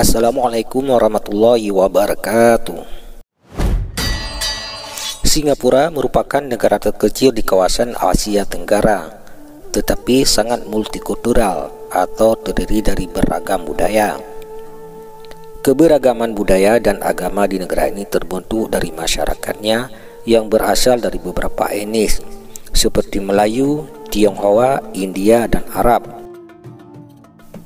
Assalamualaikum warahmatullahi wabarakatuh. Singapura merupakan negara terkecil di kawasan Asia Tenggara, tetapi sangat multikultural atau terdiri dari beragam budaya. Keberagaman budaya dan agama di negara ini terbentuk dari masyarakatnya yang berasal dari beberapa etnis seperti Melayu, Tionghoa, India, dan Arab.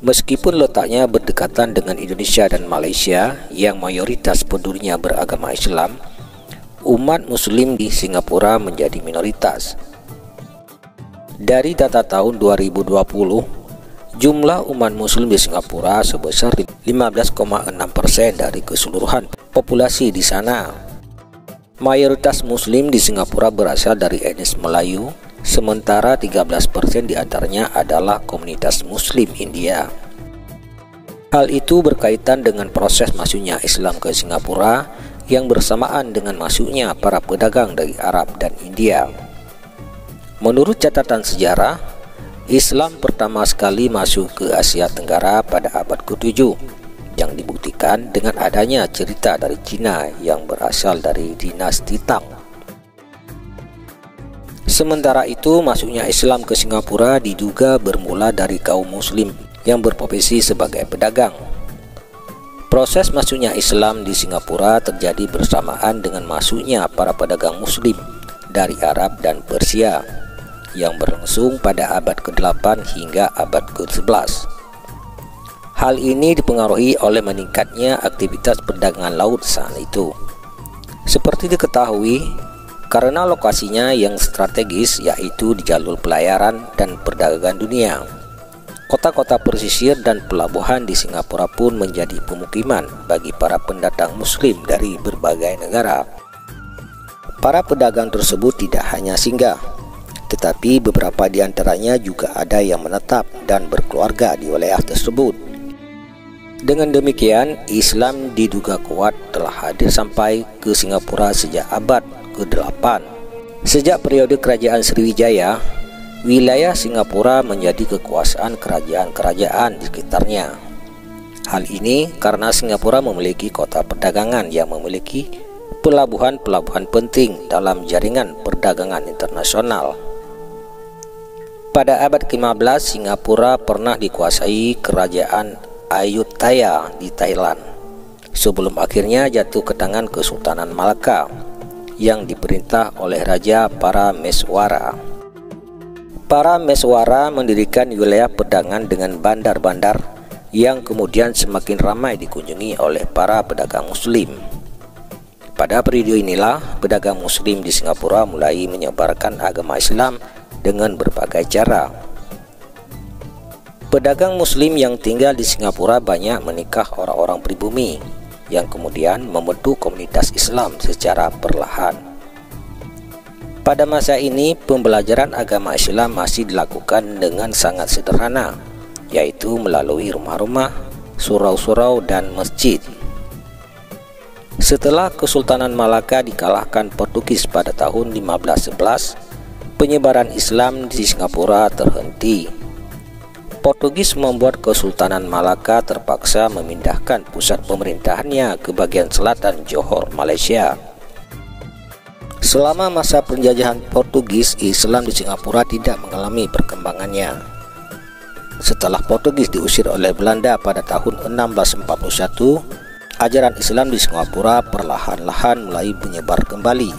Meskipun letaknya berdekatan dengan Indonesia dan Malaysia yang mayoritas penduduknya beragama Islam, umat Muslim di Singapura menjadi minoritas. Dari data tahun 2020, jumlah umat Muslim di Singapura sebesar 15,6% dari keseluruhan populasi di sana. Mayoritas Muslim di Singapura berasal dari etnis Melayu, sementara 13% diantaranya adalah komunitas Muslim India. Hal itu berkaitan dengan proses masuknya Islam ke Singapura yang bersamaan dengan masuknya para pedagang dari Arab dan India. Menurut catatan sejarah, Islam pertama sekali masuk ke Asia Tenggara pada abad ke-7 yang dibuktikan dengan adanya cerita dari Cina yang berasal dari dinasti Tang. Sementara itu, masuknya Islam ke Singapura diduga bermula dari kaum Muslim yang berprofesi sebagai pedagang. Proses masuknya Islam di Singapura terjadi bersamaan dengan masuknya para pedagang Muslim dari Arab dan Persia yang berlangsung pada abad ke-8 hingga abad ke-11. Hal ini dipengaruhi oleh meningkatnya aktivitas perdagangan laut saat itu. Seperti diketahui, karena lokasinya yang strategis yaitu di jalur pelayaran dan perdagangan dunia, kota-kota pesisir dan pelabuhan di Singapura pun menjadi pemukiman bagi para pendatang Muslim dari berbagai negara. Para pedagang tersebut tidak hanya singgah, tetapi beberapa di antaranya juga ada yang menetap dan berkeluarga di wilayah tersebut. Dengan demikian, Islam diduga kuat telah hadir sampai ke Singapura sejak abad ke-8. Sejak periode kerajaan Sriwijaya, wilayah Singapura menjadi kekuasaan kerajaan-kerajaan di sekitarnya. Hal ini karena Singapura memiliki kota perdagangan yang memiliki pelabuhan-pelabuhan penting dalam jaringan perdagangan internasional. Pada abad ke-15, Singapura pernah dikuasai kerajaan Ayutthaya di Thailand, sebelum akhirnya jatuh ke tangan Kesultanan Malaka yang diperintah oleh Raja Parameswara. Parameswara mendirikan wilayah perdagangan dengan bandar-bandar yang kemudian semakin ramai dikunjungi oleh para pedagang Muslim. Pada periode inilah pedagang Muslim di Singapura mulai menyebarkan agama Islam dengan berbagai cara. Pedagang Muslim yang tinggal di Singapura banyak menikah orang-orang pribumi yang kemudian membentuk komunitas Islam secara perlahan. Pada masa ini, pembelajaran agama Islam masih dilakukan dengan sangat sederhana, yaitu melalui rumah-rumah, surau-surau, dan masjid. Setelah Kesultanan Malaka dikalahkan Portugis pada tahun 1511, penyebaran Islam di Singapura terhenti. Portugis membuat Kesultanan Malaka terpaksa memindahkan pusat pemerintahannya ke bagian selatan Johor, Malaysia. Selama masa penjajahan Portugis, Islam di Singapura tidak mengalami perkembangannya. Setelah Portugis diusir oleh Belanda pada tahun 1641, ajaran Islam di Singapura perlahan-lahan mulai menyebar kembali.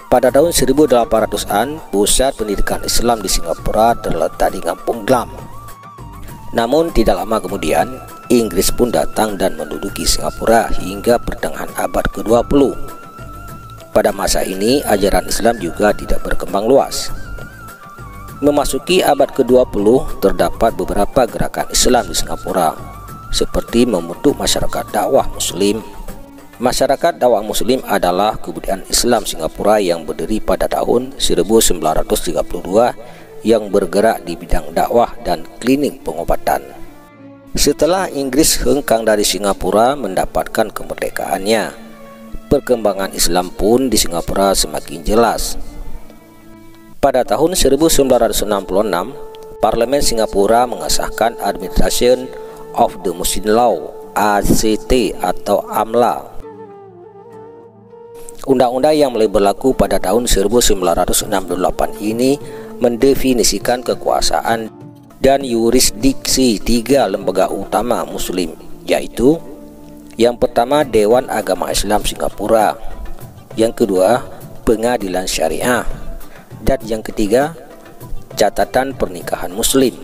Pada tahun 1800-an, pusat pendidikan Islam di Singapura terletak di Kampung Glam. Namun tidak lama kemudian, Inggris pun datang dan menduduki Singapura hingga pertengahan abad ke-20. Pada masa ini, ajaran Islam juga tidak berkembang luas. Memasuki abad ke-20, terdapat beberapa gerakan Islam di Singapura, seperti membentuk masyarakat dakwah Muslim. Masyarakat dakwah Muslim adalah kebudayaan Islam Singapura yang berdiri pada tahun 1932 yang bergerak di bidang dakwah dan klinik pengobatan. Setelah Inggris hengkang dari Singapura mendapatkan kemerdekaannya, perkembangan Islam pun di Singapura semakin jelas. Pada tahun 1966, Parlemen Singapura mengesahkan Administration of the Muslim Law ACT atau AMLA. Undang-undang yang mulai berlaku pada tahun 1968 ini mendefinisikan kekuasaan dan yurisdiksi 3 lembaga utama Muslim, yaitu yang pertama Dewan Agama Islam Singapura, yang kedua Pengadilan Syariah, dan yang ketiga Catatan Pernikahan Muslim.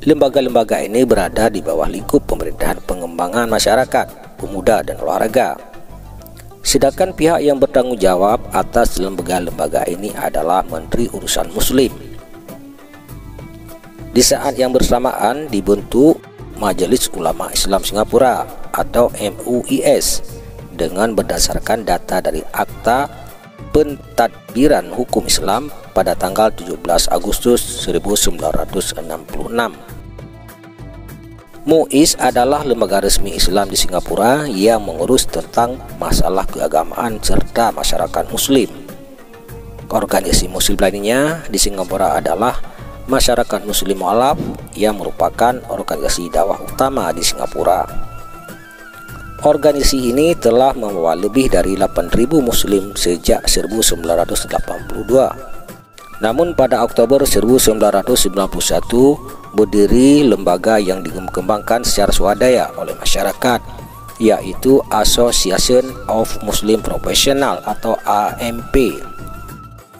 Lembaga-lembaga ini berada di bawah lingkup pemerintahan pengembangan masyarakat, pemuda, dan olahraga. Sedangkan pihak yang bertanggung jawab atas lembaga-lembaga ini adalah Menteri Urusan Muslim. Di saat yang bersamaan dibentuk Majelis Ulama Islam Singapura atau MUIS dengan berdasarkan data dari Akta Pentadbiran Hukum Islam pada tanggal 17 Agustus 1966. MUIS adalah lembaga resmi Islam di Singapura yang mengurus tentang masalah keagamaan serta masyarakat Muslim. Organisasi Muslim lainnya di Singapura adalah Masyarakat Muslim Mualaf yang merupakan organisasi dakwah utama di Singapura. Organisasi ini telah membawa lebih dari 8.000 Muslim sejak 1982. Namun pada Oktober 1991 berdiri lembaga yang dikembangkan secara swadaya oleh masyarakat, yaitu Association of Muslim Professional atau AMP.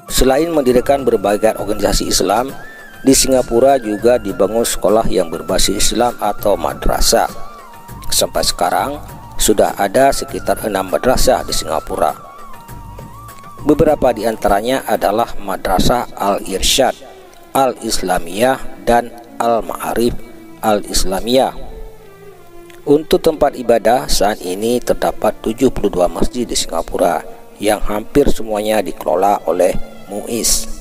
Selain mendirikan berbagai organisasi Islam, di Singapura juga dibangun sekolah yang berbasis Islam atau madrasah. Sampai sekarang sudah ada sekitar 6 madrasah di Singapura. Beberapa di antaranya adalah Madrasah Al-Irsyad, Al-Islamiyah, dan Al-Ma'arif Al-Islamiyah. Untuk tempat ibadah saat ini terdapat 72 masjid di Singapura yang hampir semuanya dikelola oleh MUIS.